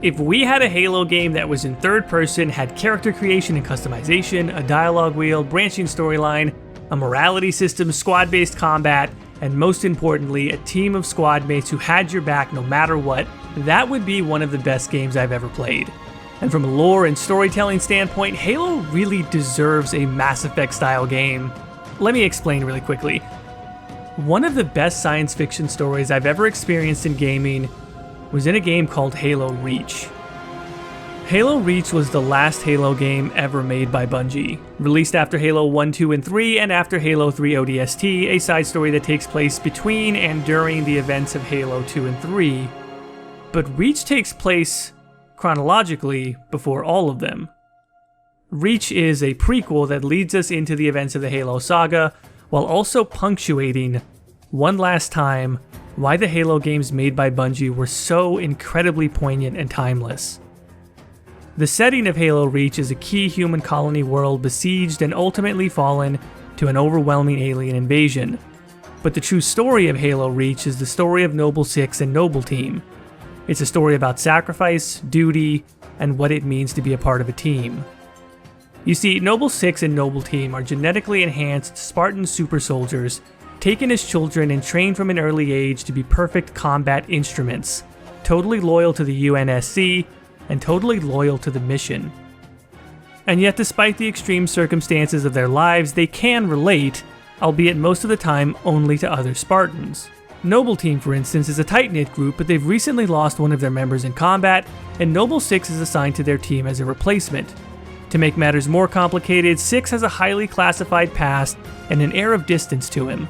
If we had a Halo game that was in third person, had character creation and customization, a dialogue wheel, branching storyline, a morality system, squad-based combat, and most importantly, a team of squad mates who had your back no matter what, that would be one of the best games I've ever played. And from a lore and storytelling standpoint, Halo really deserves a Mass Effect style game. Let me explain really quickly. One of the best science fiction stories I've ever experienced in gaming was in a game called Halo Reach. Halo Reach was the last Halo game ever made by Bungie, released after Halo 1, 2, and 3, and after Halo 3 ODST, a side story that takes place between and during the events of Halo 2 and 3. But Reach takes place chronologically before all of them. Reach is a prequel that leads us into the events of the Halo saga, while also punctuating, one last time, why the Halo games made by Bungie were so incredibly poignant and timeless. The setting of Halo Reach is a key human colony world besieged and ultimately fallen to an overwhelming alien invasion. But the true story of Halo Reach is the story of Noble Six and Noble Team. It's a story about sacrifice, duty, and what it means to be a part of a team. You see, Noble Six and Noble Team are genetically enhanced Spartan super soldiers taken as children and trained from an early age to be perfect combat instruments, totally loyal to the UNSC, and totally loyal to the mission. And yet, despite the extreme circumstances of their lives, they can relate, albeit most of the time only to other Spartans. Noble Team, for instance, is a tight-knit group, but they've recently lost one of their members in combat, and Noble Six is assigned to their team as a replacement. To make matters more complicated, Six has a highly classified past and an air of distance to him.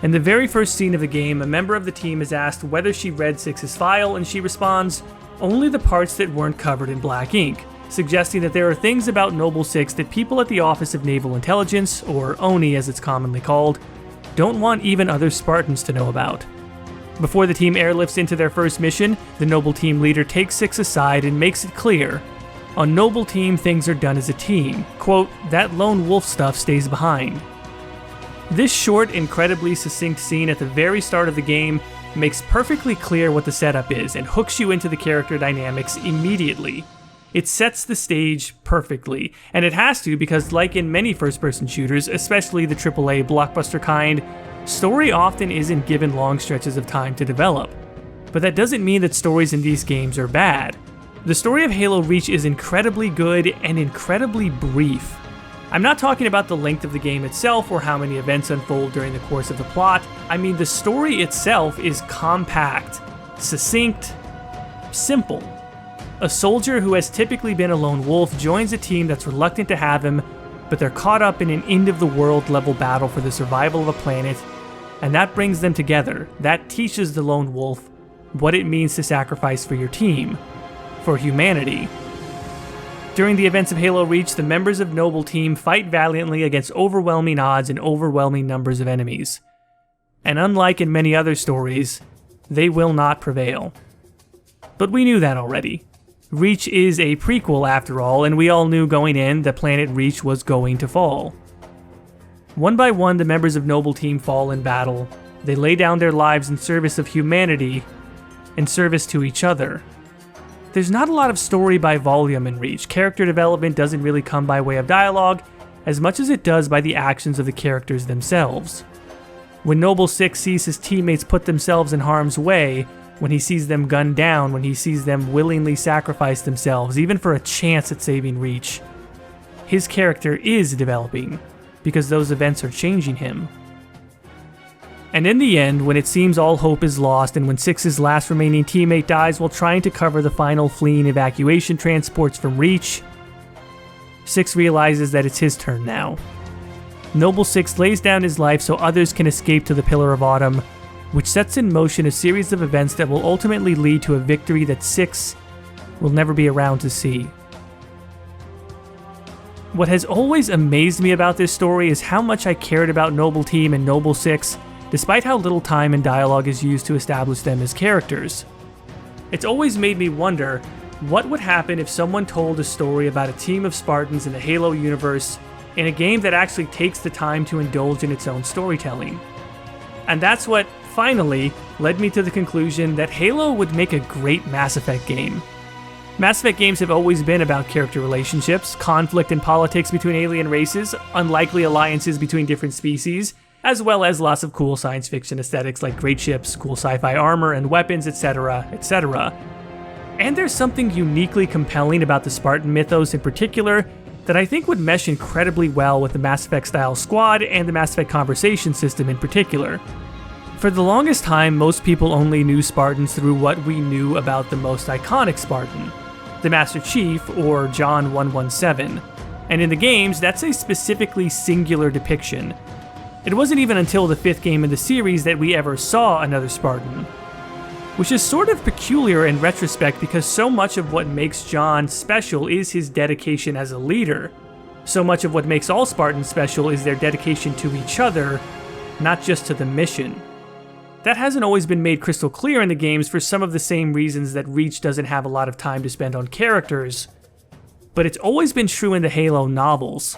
In the very first scene of the game, a member of the team is asked whether she read Six's file, and she responds, only the parts that weren't covered in black ink, suggesting that there are things about Noble Six that people at the Office of Naval Intelligence, or ONI as it's commonly called, don't want even other Spartans to know about. Before the team airlifts into their first mission, the Noble Team leader takes Six aside and makes it clear, on Noble Team things are done as a team, quote, that lone wolf stuff stays behind. This short, incredibly succinct scene at the very start of the game makes perfectly clear what the setup is and hooks you into the character dynamics immediately. It sets the stage perfectly, and it has to because like in many first-person shooters, especially the AAA blockbuster kind, story often isn't given long stretches of time to develop. But that doesn't mean that stories in these games are bad. The story of Halo Reach is incredibly good and incredibly brief. I'm not talking about the length of the game itself or how many events unfold during the course of the plot. I mean, the story itself is compact, succinct, simple. A soldier who has typically been a lone wolf joins a team that's reluctant to have him, but they're caught up in an end-of-the-world level battle for the survival of a planet, and that brings them together. That teaches the lone wolf what it means to sacrifice for your team, for humanity. During the events of Halo Reach, the members of Noble Team fight valiantly against overwhelming odds and overwhelming numbers of enemies. And unlike in many other stories, they will not prevail. But we knew that already. Reach is a prequel after all, and we all knew going in that planet Reach was going to fall. One by one, the members of Noble Team fall in battle. They lay down their lives in service of humanity, in service to each other. There's not a lot of story by volume in Reach. Character development doesn't really come by way of dialogue, as much as it does by the actions of the characters themselves. When Noble Six sees his teammates put themselves in harm's way, when he sees them gunned down, when he sees them willingly sacrifice themselves, even for a chance at saving Reach, his character is developing, because those events are changing him. And in the end, when it seems all hope is lost and when Six's last remaining teammate dies while trying to cover the final fleeing evacuation transports from Reach, Six realizes that it's his turn now. Noble Six lays down his life so others can escape to the Pillar of Autumn, which sets in motion a series of events that will ultimately lead to a victory that Six will never be around to see. What has always amazed me about this story is how much I cared about Noble Team and Noble Six, despite how little time and dialogue is used to establish them as characters. It's always made me wonder, what would happen if someone told a story about a team of Spartans in the Halo universe in a game that actually takes the time to indulge in its own storytelling? And that's what, finally, led me to the conclusion that Halo would make a great Mass Effect game. Mass Effect games have always been about character relationships, conflict and politics between alien races, unlikely alliances between different species, as well as lots of cool science fiction aesthetics like great ships, cool sci-fi armor and weapons, etc., etc. And there's something uniquely compelling about the Spartan mythos in particular that I think would mesh incredibly well with the Mass Effect style squad and the Mass Effect conversation system in particular. For the longest time, most people only knew Spartans through what we knew about the most iconic Spartan, the Master Chief, or John 117. And in the games, that's a specifically singular depiction. It wasn't even until the 5th game in the series that we ever saw another Spartan. Which is sort of peculiar in retrospect because so much of what makes John special is his dedication as a leader. So much of what makes all Spartans special is their dedication to each other, not just to the mission. That hasn't always been made crystal clear in the games for some of the same reasons that Reach doesn't have a lot of time to spend on characters, but it's always been true in the Halo novels.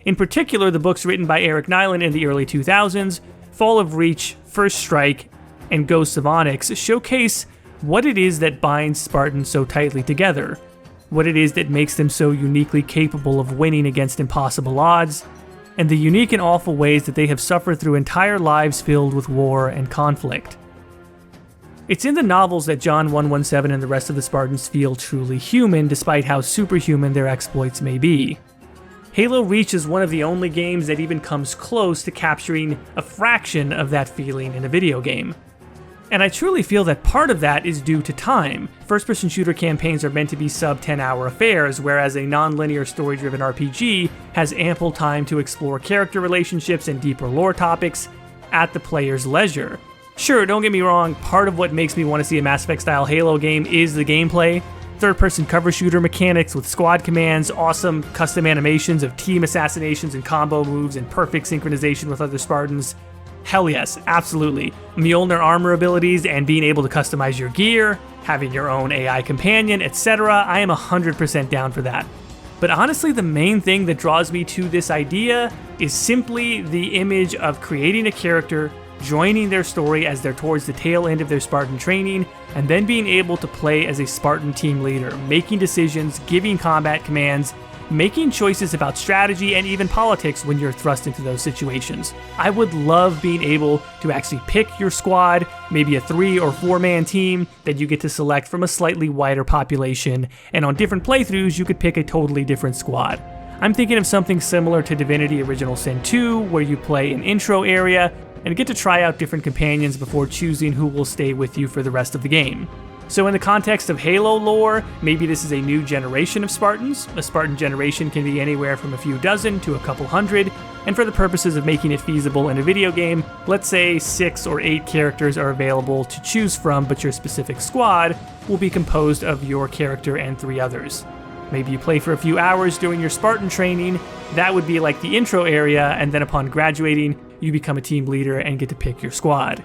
In particular, the books written by Eric Nylund in the early 2000s, Fall of Reach, First Strike, and Ghosts of Onyx showcase what it is that binds Spartans so tightly together, what it is that makes them so uniquely capable of winning against impossible odds, and the unique and awful ways that they have suffered through entire lives filled with war and conflict. It's in the novels that John 117 and the rest of the Spartans feel truly human, despite how superhuman their exploits may be. Halo Reach is one of the only games that even comes close to capturing a fraction of that feeling in a video game. And I truly feel that part of that is due to time. First-person shooter campaigns are meant to be sub-10-hour affairs, whereas a non-linear story-driven RPG has ample time to explore character relationships and deeper lore topics at the player's leisure. Sure, don't get me wrong, part of what makes me want to see a Mass Effect-style Halo game is the gameplay. Third-person cover shooter mechanics with squad commands, awesome custom animations of team assassinations and combo moves, and perfect synchronization with other Spartans. Hell yes, absolutely. Mjolnir armor abilities and being able to customize your gear, having your own AI companion, etc. I am 100% down for that. But honestly, the main thing that draws me to this idea is simply the image of creating a character, joining their story as they're towards the tail end of their Spartan training, and then being able to play as a Spartan team leader, making decisions, giving combat commands, making choices about strategy and even politics when you're thrust into those situations. I would love being able to actually pick your squad, maybe a 3 or 4 man team that you get to select from a slightly wider population, and on different playthroughs you could pick a totally different squad. I'm thinking of something similar to Divinity Original Sin 2, where you play an intro area and get to try out different companions before choosing who will stay with you for the rest of the game. So in the context of Halo lore, maybe this is a new generation of Spartans. A Spartan generation can be anywhere from a few dozen to a couple hundred, and for the purposes of making it feasible in a video game, let's say 6 or 8 characters are available to choose from, but your specific squad will be composed of your character and 3 others. Maybe you play for a few hours during your Spartan training, that would be like the intro area, and then upon graduating, you become a team leader and get to pick your squad.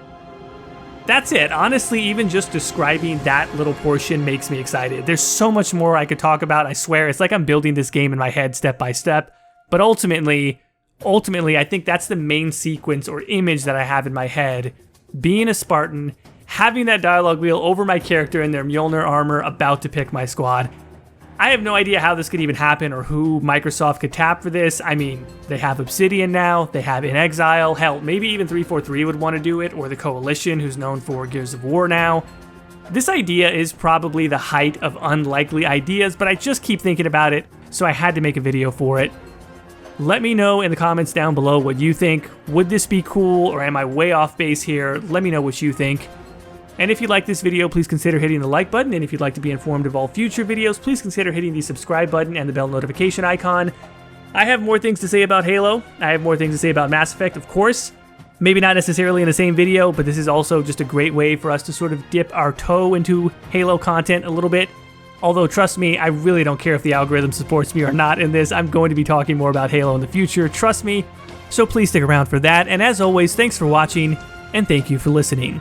That's it. Honestly, even just describing that little portion makes me excited. There's so much more I could talk about, I swear. It's like I'm building this game in my head step by step. But ultimately, I think that's the main sequence or image that I have in my head. Being a Spartan, having that dialogue wheel over my character in their Mjolnir armor about to pick my squad. I have no idea how this could even happen or who Microsoft could tap for this. I mean, they have Obsidian now, they have In Exile, hell, maybe even 343 would want to do it, or the Coalition, who's known for Gears of War now. This idea is probably the height of unlikely ideas, but I just keep thinking about it, so I had to make a video for it. Let me know in the comments down below what you think. Would this be cool, or am I way off base here? Let me know what you think. And if you like this video, please consider hitting the like button, and if you'd like to be informed of all future videos, please consider hitting the subscribe button and the bell notification icon. I have more things to say about Halo. I have more things to say about Mass Effect, of course. Maybe not necessarily in the same video, but this is also just a great way for us to sort of dip our toe into Halo content a little bit. Although, trust me, I really don't care if the algorithm supports me or not in this. I'm going to be talking more about Halo in the future, trust me. So please stick around for that, and as always, thanks for watching, and thank you for listening.